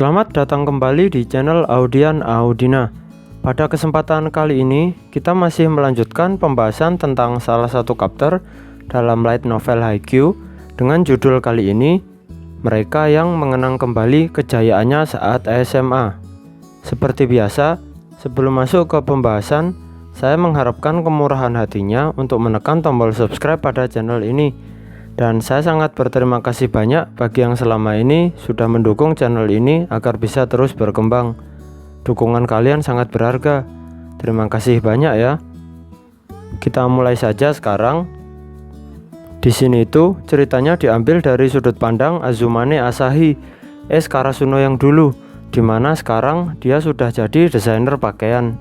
Selamat datang kembali di channel Audian Audina. Pada kesempatan kali ini, kita masih melanjutkan pembahasan tentang salah satu chapter dalam light novel Haikyuu dengan judul kali ini, Mereka yang Mengenang Kembali Kejayaannya Saat SMA. Seperti biasa, sebelum masuk ke pembahasan, saya mengharapkan kemurahan hatinya untuk menekan tombol subscribe pada channel ini. Dan saya sangat berterima kasih banyak bagi yang selama ini sudah mendukung channel ini agar bisa terus berkembang. Dukungan kalian sangat berharga. Terima kasih banyak ya. Kita mulai saja sekarang. Di sini itu ceritanya diambil dari sudut pandang Azumane Asahi, Karasuno yang dulu, dimana sekarang dia sudah jadi desainer pakaian.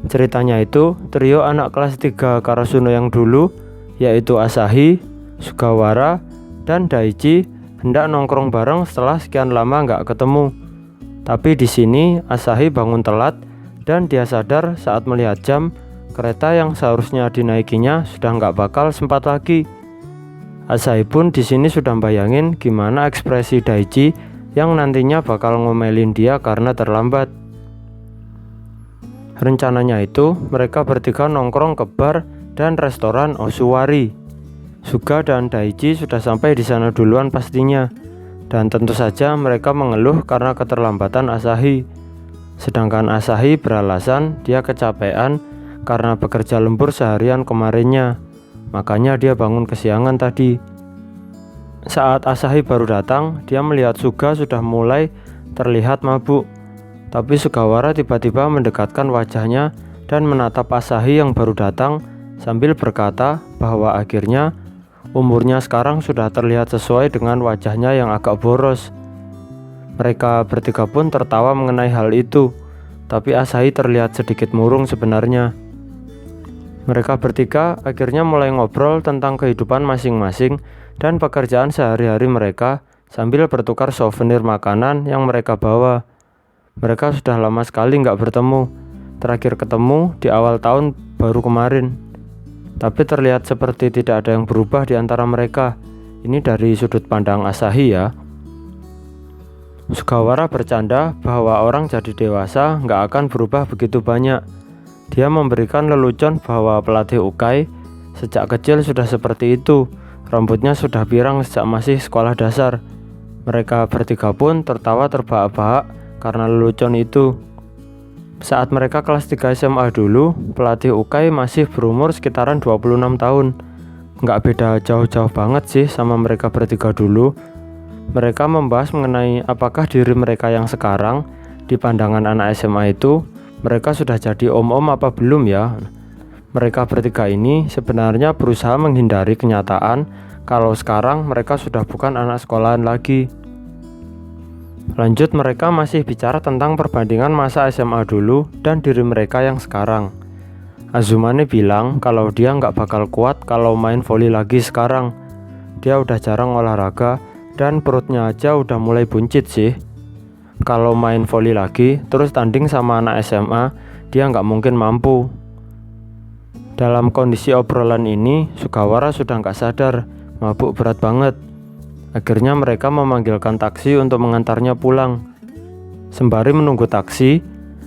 Ceritanya itu trio anak kelas 3 Karasuno yang dulu, yaitu Asahi, Sugawara, dan Daichi hendak nongkrong bareng setelah sekian lama nggak ketemu. Tapi di sini Asahi bangun telat dan dia sadar saat melihat jam, kereta yang seharusnya dinaikinya sudah nggak bakal sempat lagi. Asahi pun di sini sudah bayangin gimana ekspresi Daichi yang nantinya bakal ngomelin dia karena terlambat. Rencananya itu mereka bertiga nongkrong ke bar dan restoran Osuwari. Suga dan Daichi sudah sampai di sana duluan pastinya, dan tentu saja mereka mengeluh karena keterlambatan Asahi. Sedangkan Asahi beralasan dia kecapean karena bekerja lembur seharian kemarinnya, makanya dia bangun kesiangan tadi. Saat Asahi baru datang, dia melihat Suga sudah mulai terlihat mabuk. Tapi Sugawara tiba-tiba mendekatkan wajahnya dan menatap Asahi yang baru datang sambil berkata bahwa akhirnya umurnya sekarang sudah terlihat sesuai dengan wajahnya yang agak boros. Mereka bertiga pun tertawa mengenai hal itu, tapi Asahi terlihat sedikit murung sebenarnya. Mereka bertiga akhirnya mulai ngobrol tentang kehidupan masing-masing dan pekerjaan sehari-hari mereka sambil bertukar souvenir makanan yang mereka bawa. Mereka sudah lama sekali nggak bertemu, terakhir ketemu di awal tahun baru kemarin. Tapi terlihat seperti tidak ada yang berubah di antara mereka. Ini dari sudut pandang Asahi ya. Sugawara bercanda bahwa orang jadi dewasa nggak akan berubah begitu banyak. Dia memberikan lelucon bahwa pelatih Ukai sejak kecil sudah seperti itu. Rambutnya sudah pirang sejak masih sekolah dasar. Mereka bertiga pun tertawa terbahak-bahak karena lelucon itu. Saat mereka kelas 3 SMA dulu, pelatih Ukai masih berumur sekitaran 26 tahun. Nggak beda jauh-jauh banget sih sama mereka bertiga dulu. Mereka membahas mengenai apakah diri mereka yang sekarang, di pandangan anak SMA itu, mereka sudah jadi om-om apa belum ya. Mereka bertiga ini sebenarnya berusaha menghindari kenyataan kalau sekarang mereka sudah bukan anak sekolahan lagi. Lanjut, mereka masih bicara tentang perbandingan masa SMA dulu dan diri mereka yang sekarang. Azumane bilang kalau dia nggak bakal kuat kalau main voli lagi sekarang. Dia udah jarang olahraga dan perutnya aja udah mulai buncit sih. Kalau main voli lagi terus tanding sama anak SMA, dia nggak mungkin mampu. Dalam kondisi obrolan ini, Sugawara sudah nggak sadar, mabuk berat banget. Akhirnya mereka memanggilkan taksi untuk mengantarnya pulang. Sembari menunggu taksi,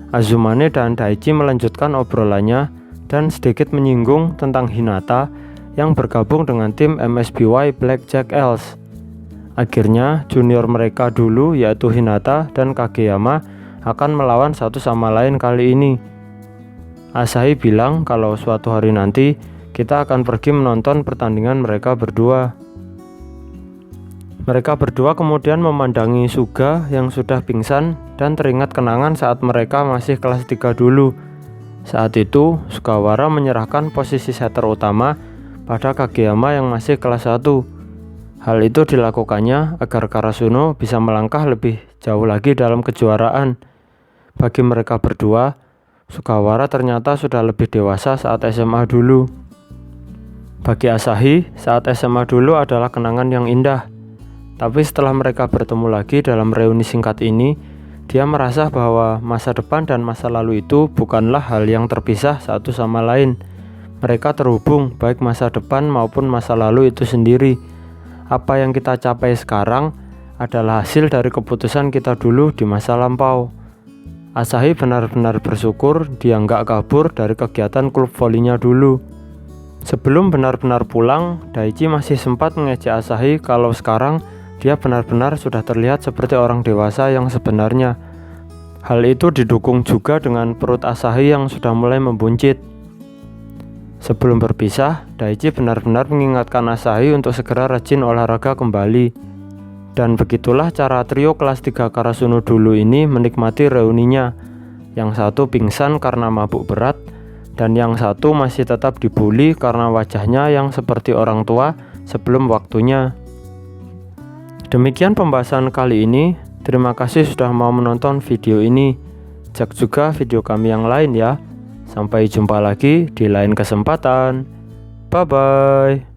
Azumane dan Daichi melanjutkan obrolannya dan sedikit menyinggung tentang Hinata yang bergabung dengan tim MSBY Blackjack Elves. Akhirnya junior mereka dulu yaitu Hinata dan Kageyama akan melawan satu sama lain kali ini. Asahi bilang kalau suatu hari nanti kita akan pergi menonton pertandingan mereka berdua. Mereka berdua kemudian memandangi Suga yang sudah pingsan dan teringat kenangan saat mereka masih kelas 3 dulu. Saat itu, Sugawara menyerahkan posisi setter utama pada Kageyama yang masih kelas 1. Hal itu dilakukannya agar Karasuno bisa melangkah lebih jauh lagi dalam kejuaraan. Bagi mereka berdua, Sugawara ternyata sudah lebih dewasa saat SMA dulu. Bagi Asahi, saat SMA dulu adalah kenangan yang indah. Tapi setelah mereka bertemu lagi dalam reuni singkat ini, dia merasa bahwa masa depan dan masa lalu itu bukanlah hal yang terpisah satu sama lain. Mereka terhubung, baik masa depan maupun masa lalu itu sendiri. Apa yang kita capai sekarang adalah hasil dari keputusan kita dulu di masa lampau. Asahi benar-benar bersyukur dia nggak kabur dari kegiatan klub volinya dulu. Sebelum benar-benar pulang, Daichi masih sempat mengejek Asahi kalau sekarang dia benar-benar sudah terlihat seperti orang dewasa yang sebenarnya. Hal itu didukung juga dengan perut Asahi yang sudah mulai membuncit. Sebelum berpisah, Daichi benar-benar mengingatkan Asahi untuk segera rajin olahraga kembali. Dan begitulah cara trio kelas 3 Karasuno dulu ini menikmati reuninya. Yang satu pingsan karena mabuk berat, dan yang satu masih tetap dibully karena wajahnya yang seperti orang tua sebelum waktunya. Demikian pembahasan kali ini. Terima kasih sudah mau menonton video ini. Cek juga video kami yang lain ya. Sampai jumpa lagi di lain kesempatan. Bye bye.